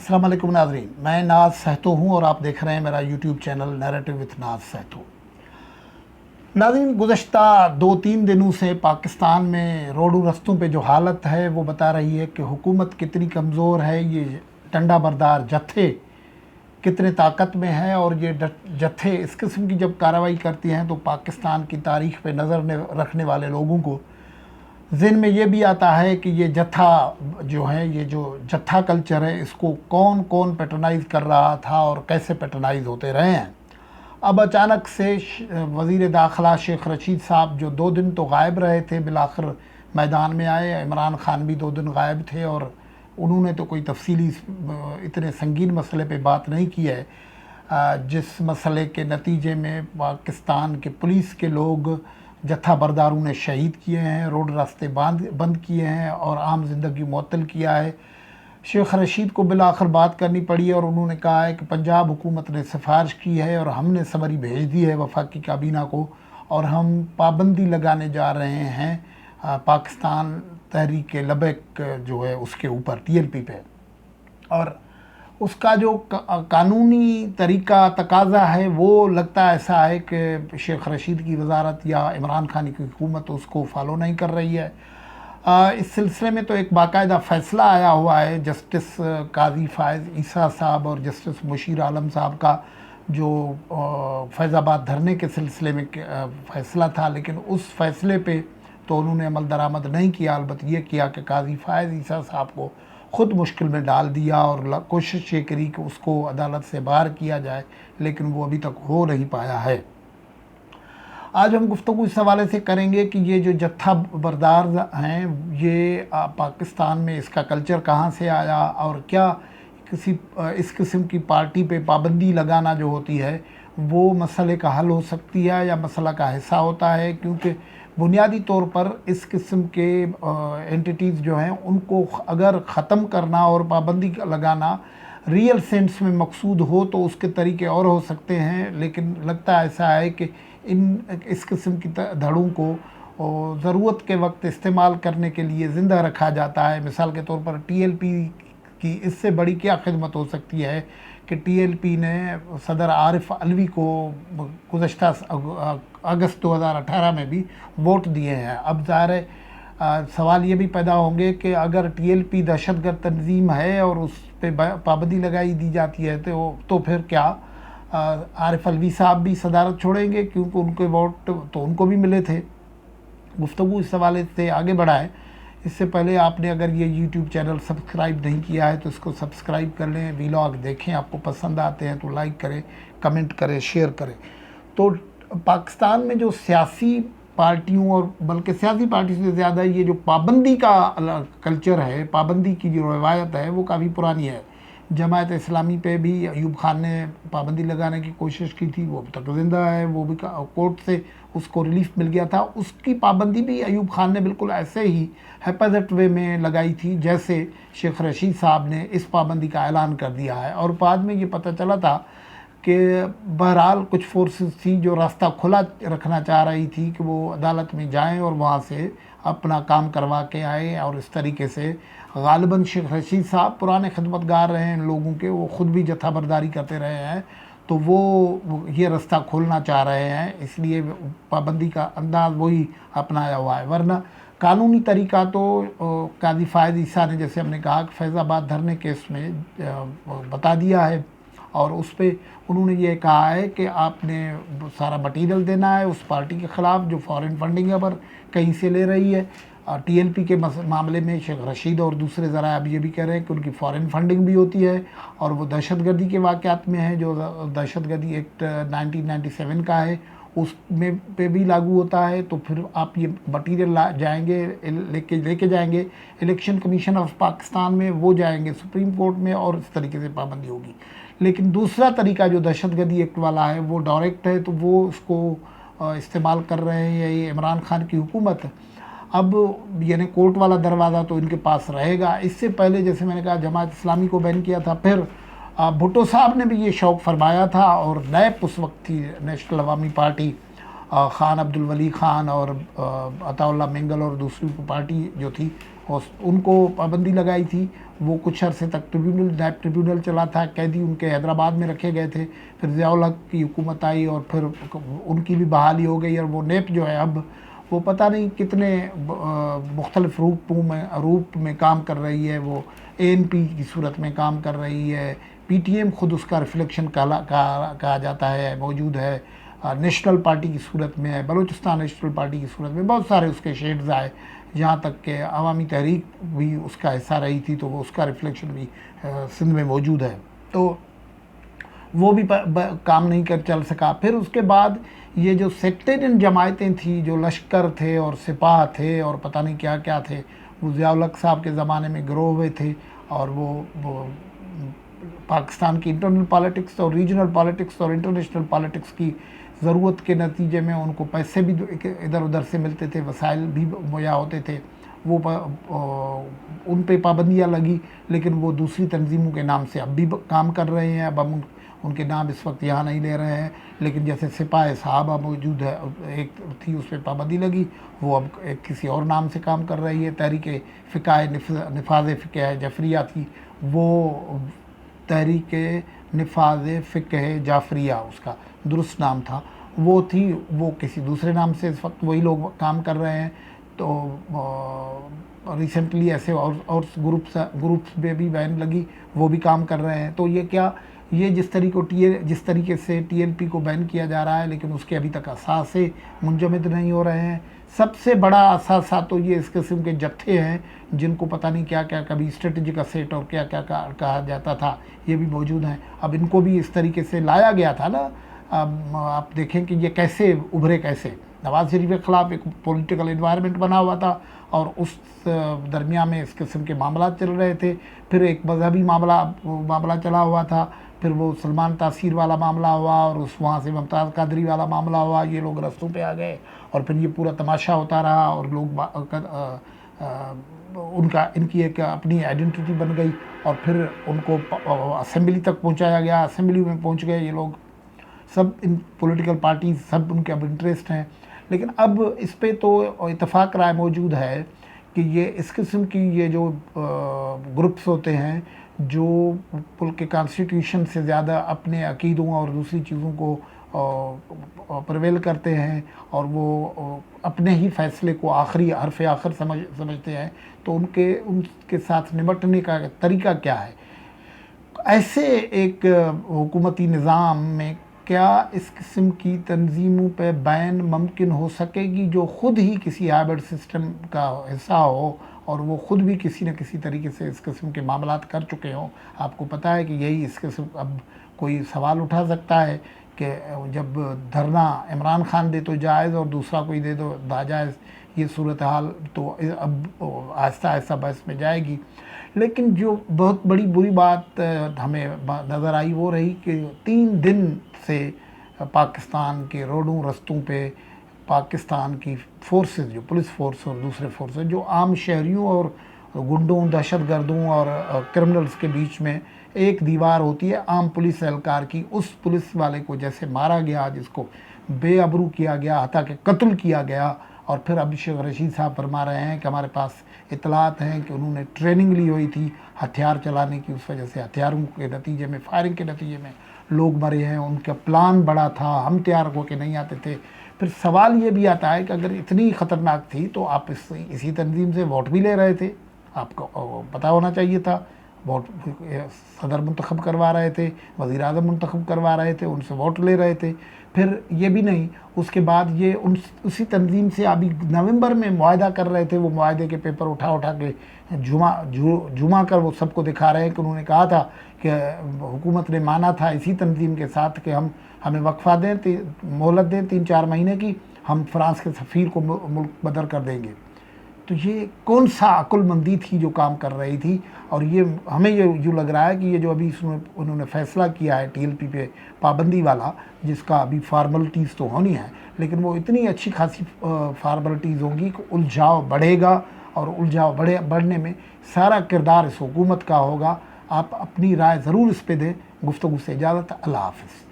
अस्सलाम वालेकुम नाज़रीन, मैं नाज सहतो हूँ और आप देख रहे हैं मेरा यूट्यूब चैनल नैरेटिव विथ नाज सहतो। नाज़रीन, गुज़श्ता 2-3 दिनों से पाकिस्तान में रोडों रस्तों पे जो हालत है वो बता रही है कि हुकूमत कितनी कमज़ोर है। ये डंडा बरदार जत्थे कितने ताकत में है और ये जत्थे इस किस्म की जब कार्रवाई करती हैं तो पाकिस्तान की तारीख़ पे नज़र रखने वाले लोगों को ज़हन में ये भी आता है कि ये जत्था जो है, ये जो जत्था कल्चर है, इसको कौन कौन पैटर्नाइज़ कर रहा था और कैसे पैटर्नाइज़ होते रहे हैं। अब अचानक से वज़ीर दाखिला शेख रशीद साहब जो 2 दिन तो गायब रहे थे, बिलाखिर मैदान में आए। इमरान खान भी 2 दिन गायब थे और उन्होंने तो कोई तफसीली इतने संगीन मसले पे बात नहीं की है, जिस मसले के नतीजे में पाकिस्तान के पुलिस के लोग जत्था बरदारों ने शहीद किए हैं, रोड रास्ते बंद किए हैं और आम ज़िंदगी मुअत्तल किया है। शेख रशीद को बिलाखिर बात करनी पड़ी और उन्होंने कहा है कि पंजाब हुकूमत ने सिफारिश की है और हमने समरी भेज दी है वफाकी काबीना को और हम पाबंदी लगाने जा रहे हैं पाकिस्तान तहरीक लबैक जो है उसके ऊपर TLP पे। और उसका जो कानूनी तरीका तकाज़ा है वो लगता ऐसा है कि शेख रशीद की वजारत या इमरान खान की हुकूमत उसको फॉलो नहीं कर रही है। इस सिलसिले में तो एक बाकायदा फ़ैसला आया हुआ है जस्टिस काजी फ़ायज़ ईसा साहब और जस्टिस मुशीर आलम साहब का, जो फैज़ाबाद धरने के सिलसिले में फ़ैसला था, लेकिन उस फ़ैसले पे तो उन्होंने अमल दरामद नहीं किया। अलबत्ता ये किया कि काजी फ़ायज़ ईसा साहब को ख़ुद मुश्किल में डाल दिया और कोशिश ये करी कि उसको अदालत से बाहर किया जाए, लेकिन वो अभी तक हो नहीं पाया है। आज हम गुफ्तगू इस हवाले से करेंगे कि ये जो जत्था बरदार हैं, ये पाकिस्तान में इसका कल्चर कहाँ से आया और क्या इस किस्म की पार्टी पे पाबंदी लगाना जो होती है वो मसले का हल हो सकती है या मसला का हिस्सा होता है। क्योंकि बुनियादी तौर पर इस किस्म के एंटिटीज़ जो हैं उनको अगर ख़त्म करना और पाबंदी लगाना रियल सेंस में मकसूद हो तो उसके तरीके और हो सकते हैं, लेकिन लगता ऐसा है कि इस किस्म की धड़ों को ज़रूरत के वक्त इस्तेमाल करने के लिए ज़िंदा रखा जाता है। मिसाल के तौर पर TLP की इससे बड़ी क्या खिदमत हो सकती है कि TLP ने सदर आरिफ अलवी को गुज़श्ता अगस्त 2018 में भी वोट दिए हैं। अब ज़ाहिर है सवाल ये भी पैदा होंगे कि अगर TLP दहशतगर्द तंजीम है और उस पर पाबंदी लगाई दी जाती है तो फिर क्या आरिफ अलवी साहब भी सदारत छोड़ेंगे, क्योंकि उनके वोट तो उनको भी मिले थे। गुफ्तगू इस हवाले से आगे बढ़ाएं। इससे पहले आपने अगर ये YouTube चैनल सब्सक्राइब नहीं किया है तो इसको सब्सक्राइब कर लें, वीलॉग देखें, आपको पसंद आते हैं तो लाइक करें, कमेंट करें, शेयर करें। तो पाकिस्तान में जो सियासी पार्टियों और बल्कि सियासी पार्टी से ज़्यादा ये जो पाबंदी का कल्चर है, पाबंदी की जो रवायत है वो काफ़ी पुरानी है। जमात इस्लामी पे भी अयूब खान ने पाबंदी लगाने की कोशिश की थी, वो अब तक ज़िंदा है, वो भी कोर्ट से उसको रिलीफ मिल गया था। उसकी पाबंदी भी अयूब खान ने बिल्कुल ऐसे ही हेफाजत वे में लगाई थी जैसे शेख रशीद साहब ने इस पाबंदी का ऐलान कर दिया है। और बाद में ये पता चला था कि बहरहाल कुछ फोर्सेस थी जो रास्ता खुला रखना चाह रही थी कि वो अदालत में जाएं और वहाँ से अपना काम करवा के आए। और इस तरीके से गालिबन शेख रशीद साहब पुराने खिदमतगार रहे हैं इन लोगों के, वो ख़ुद भी जत्था बरदारी करते रहे हैं, तो वो ये रास्ता खोलना चाह रहे हैं, इसलिए पाबंदी का अंदाज़ वही अपनाया हुआ है। वरना कानूनी तरीका तो काजी फ़ायज़ ईसा ने, जैसे हमने कहा, फैज़ाबाद धरने केस में बता दिया है और उस पर उन्होंने ये कहा है कि आपने सारा मटीरियल देना है उस पार्टी के ख़िलाफ़ जो फॉरेन फंडिंग पर कहीं से ले रही है। TLP के मामले में शेख रशीद और दूसरे ज़रा अब ये भी कह रहे हैं कि उनकी फॉरेन फंडिंग भी होती है और वो दहशतगर्दी के वाक़यात में है, जो दहशतगर्दी एक्ट 1997 का है उसमें पे भी लागू होता है। तो फिर आप ये मटीरियल जाएंगे लेके जाएंगे इलेक्शन कमीशन ऑफ पाकिस्तान में, वो जाएंगे सुप्रीम कोर्ट में और इस तरीके से पाबंदी होगी। लेकिन दूसरा तरीका जो दहशतगर्दी एक्ट वाला है वो डायरेक्ट है, तो वो उसको इस्तेमाल कर रहे हैं ये इमरान खान की हुकूमत। अब यानी कोर्ट वाला दरवाज़ा तो इनके पास रहेगा। इससे पहले जैसे मैंने कहा जमात इस्लामी को बैन किया था, फिर भुट्टो साहब ने भी ये शौक़ फरमाया था और नैब उस वक्त थी नेशनल अवामी पार्टी, ख़ान अब्दुल वली ख़ान और अताउल्लाह मेंगल और दूसरी पार्टी जो थी उनको पाबंदी लगाई थी। وہ کچھ عرصے تک نیب ٹریبیونل چلا تھا، قیدی ان کے حیدرآباد میں رکھے گئے تھے، پھر ضیاء الحق کی حکومت آئی اور پھر ان کی بھی بحالی ہو گئی، اور وہ نیب جو ہے اب وہ پتہ نہیں کتنے مختلف روپ میں کام کر رہی ہے، وہ ANP کی صورت میں کام کر رہی ہے، PTM خود اس کا ریفلیکشن کہا جاتا ہے موجود ہے، نیشنل پارٹی کی صورت میں ہے، بلوچستان نیشنل پارٹی کی صورت میں، بہت سارے اس کے شیڈز آئے، جہاں تک کہ عوامی تحریک بھی اس کا حصہ رہی تھی، تو وہ اس کا ریفلیکشن بھی سندھ میں موجود ہے، تو وہ بھی کام نہیں کر چل سکا۔ پھر اس کے بعد یہ جو سیکٹرین جماعتیں تھیں، جو لشکر تھے اور سپاہ تھے اور پتہ نہیں کیا کیا تھے، وہ ضیاء الحق صاحب کے زمانے میں گرو ہوئے تھے، اور وہ پاکستان کی انٹرنل پالیٹکس اور ریجنل پالیٹکس اور انٹرنیشنل پالیٹکس کی ضرورت کے نتیجے میں ان کو پیسے بھی ادھر ادھر سے ملتے تھے، وسائل بھی مہیا ہوتے تھے، وہ ان پہ پابندیاں لگی، لیکن وہ دوسری تنظیموں کے نام سے اب بھی کام کر رہے ہیں۔ اب ہم ان کے نام اس وقت یہاں نہیں لے رہے ہیں، لیکن جیسے سپاہ صحابہ موجود ہے، ایک تھی اس پہ پابندی لگی، وہ اب کسی اور نام سے کام کر رہی ہے۔ تحریک فقہ نفاذ فقہ جعفریہ تھی، وہ تحریک نفاذ فقہ جعفریہ اس کا درست نام تھا، وہ تھی، وہ کسی دوسرے نام سے اس وقت وہی لوگ کام کر رہے ہیں۔ تو ریسنٹلی ایسے اور گروپس میں بھی بین لگی، وہ بھی کام کر رہے ہیں۔ تو یہ کیا، یہ جس طریقے سے TLP کو بین کیا جا رہا ہے، لیکن اس کے ابھی تک اثاثے منجمد نہیں ہو رہے ہیں۔ سب سے بڑا اثاثہ تو یہ اس قسم کے جتھے ہیں جن کو پتہ نہیں کیا کیا کبھی اسٹریٹجک اسیٹ اور کیا کیا کہا جاتا تھا، یہ بھی موجود ہیں۔ اب ان کو بھی اس طریقے سے لایا گیا تھا نا، آپ دیکھیں کہ یہ کیسے ابھرے، کیسے نواز شریف کے خلاف ایک پولیٹیکل انوائرمنٹ بنا ہوا تھا، اور اس درمیان میں اس قسم کے معاملات چل رہے تھے۔ پھر ایک مذہبی معاملہ چلا ہوا تھا، پھر وہ سلمان تاثیر والا معاملہ ہوا، اور وہاں سے ممتاز قادری والا معاملہ ہوا، یہ لوگ رستوں پہ آ گئے، اور پھر یہ پورا تماشا ہوتا رہا، اور لوگ ان کی ایک اپنی آئیڈینٹی بن گئی، اور پھر ان کو اسمبلی تک پہنچایا گیا، اسمبلی میں پہنچ گئے یہ لوگ سب، ان پولیٹیکل پارٹیز سب ان کے اب انٹرسٹ ہیں۔ لیکن اب اس پہ تو اتفاق رائے موجود ہے کہ یہ اس قسم کی یہ جو گروپس ہوتے ہیں جو ملک کے کانسٹیٹیوشن سے زیادہ اپنے عقیدوں اور دوسری چیزوں کو پرویل کرتے ہیں، اور وہ اپنے ہی فیصلے کو آخری حرف آخر سمجھتے ہیں، تو ان کے ساتھ نمٹنے کا طریقہ کیا ہے؟ ایسے ایک حکومتی نظام میں کیا اس قسم کی تنظیموں پہ بین ممکن ہو سکے گی جو خود ہی کسی ہائبرڈ سسٹم کا حصہ ہو، اور وہ خود بھی کسی نہ کسی طریقے سے اس قسم کے معاملات کر چکے ہوں؟ آپ کو پتہ ہے کہ یہی اس قسم، اب کوئی سوال اٹھا سکتا ہے کہ جب دھرنا عمران خان دے تو جائز اور دوسرا کوئی دے تو ناجائز، یہ صورتحال تو اب آہستہ آہستہ بحث میں جائے گی۔ لیکن جو بہت بڑی بری بات ہمیں نظر آئی وہ رہی کہ 3 دن سے پاکستان کے روڈوں رستوں پہ پاکستان کی فورسز، جو پولیس فورس اور دوسرے فورسز، جو عام شہریوں اور گنڈوں، دہشت گردوں اور کرمنلز کے بیچ میں ایک دیوار ہوتی ہے عام پولیس اہلکار کی، اس پولیس والے کو جیسے مارا گیا، جس کو بے ابرو کیا گیا، حتیٰ کہ قتل کیا گیا، اور پھر ابھی شیخ رشید صاحب فرما رہے ہیں کہ ہمارے پاس اطلاعات ہیں کہ انہوں نے ٹریننگ لی ہوئی تھی ہتھیار چلانے کی، اس وجہ سے ہتھیاروں کے نتیجے میں، فائرنگ کے نتیجے میں لوگ مرے ہیں، ان کا پلان بڑا تھا، ہم تیار ہو کے نہیں آتے تھے۔ پھر سوال یہ بھی آتا ہے کہ اگر اتنی خطرناک تھی تو آپ اسی تنظیم سے ووٹ بھی لے رہے تھے، آپ کو پتہ ہونا چاہیے تھا، ووٹ صدر منتخب کروا رہے تھے، وزیر اعظم منتخب کروا رہے تھے، ان سے ووٹ لے رہے تھے۔ پھر یہ بھی نہیں، اس کے بعد یہ اسی تنظیم سے ابھی نومبر میں معاہدہ کر رہے تھے، وہ معاہدے کے پیپر اٹھا کے جمع کر وہ سب کو دکھا رہے ہیں کہ انہوں نے کہا تھا کہ حکومت نے مانا تھا اسی تنظیم کے ساتھ کہ ہمیں وقفہ دیں، مہلت دیں 3-4 مہینے کی، ہم فرانس کے سفیر کو ملک بدر کر دیں گے۔ تو یہ کون سا عقل مندی تھی جو کام کر رہی تھی؟ اور یہ ہمیں یوں لگ رہا ہے کہ یہ جو ابھی انہوں نے فیصلہ کیا ہے TLP پہ پابندی والا، جس کا ابھی فارملٹیز تو ہونی ہے، لیکن وہ اتنی اچھی خاصی فارملٹیز ہوں گی کہ الجھاؤ بڑھے گا، اور الجھاؤ بڑھنے میں سارا کردار اس حکومت کا ہوگا۔ آپ اپنی رائے ضرور اس پہ دیں۔ گفتگو سے اجازت، اللہ حافظ۔